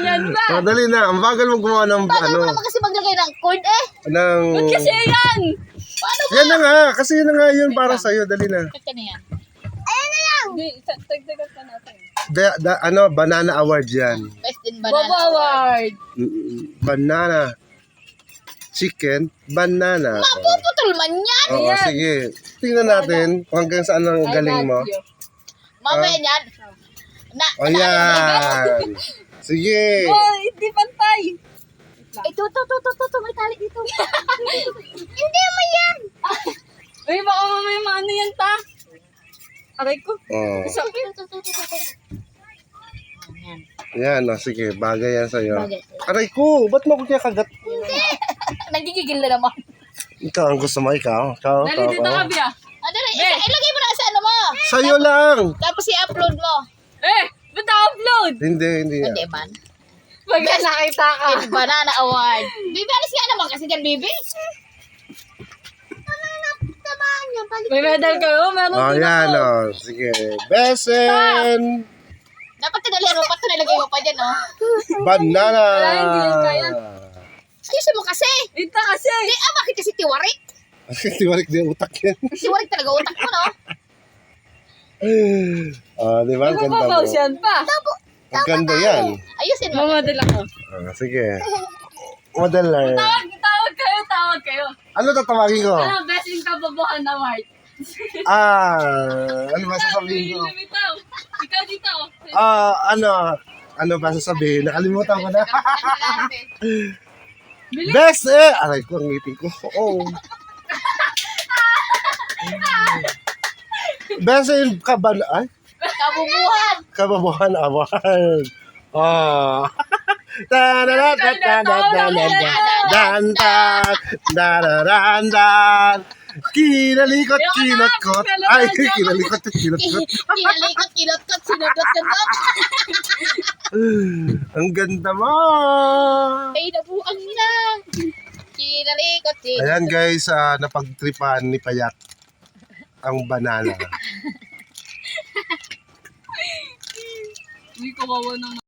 Yan ba? Dali na. Ang bagal mo gumawa ng Bagal ano. mo naman kasi maglagay ng cord eh. Ng... Kasi yan. Paano ba? Yan na nga. Kasi yan na nga yun para sa'yo. Dali na. Cut ka na yan. Ayan na lang. Hindi, tagdagan pa natin. Banana award yan. Best in banana. Babaward. Banana. Chicken. Banana. Mapuputol man yan. Oo, Ayan. sige. Tingnan natin kung hanggang saan ang galing mo. Mamaya yan. O yan. Sige. Oh, hindi pantay. Ito, may tali dito. Hindi mo yan. Uy, baka mamaya maano yan ta. Aray ko. Oh. Sakit. Yan. Yan, sige. Bagay yan sa'yo. Bagay. Aray ko, ba't mo ko kaya kagat? Nagigigil na naman. Ikaw ang gusto mo, ikaw. Dali dito ka, Bia. Dali, ilagay mo na sa ano mo. Sa'yo lang. Tapos i-upload mo. Ba't na-upload? Hindi. Hindi man. Pag nakita ka. It's Banana Award. Bibi, alis nga naman kasi dyan, Bibi. May medal kayo? Meron Oh, din yan, ako. oh. Sige. Besen. Dapat tinalihan mo pa ito, nilagay mo pa dyan, oh. Banana. Wala, hindi yan kaya. Ayusin mo kasi. Ito kasi. Hindi, bakit kasi tiwarik? Tiwarik din utak yan. Tiwarik talaga utak mo, no? Di ba? Ang ganda mo. Magpapawsyan pa. Ang ganda yan. Ayusin mo. Mamadal ako. Sige. Modeler. Tawag kayo. Ano tatawagin ko? Ano, best in kababuhan award. Ano ba sasabihin ko? Lumitaw. Ikaw dito. Ano ba sasabihin? Nakalimutan ko na. Bilis. Best Aray ko, ang ngipin ko. Oo. Best in ay? Kabubuhan. Kababuhan award. Oh. Dan. Kinalikot. Ay, kinalikot. Kinalikot, kinot-kot, sinudot-kot. Ang ganda mo. Ay, nabuang na. Kinalikot, Ayan guys, napagtripan ni Payat ang banana. Uy, kawawa naman.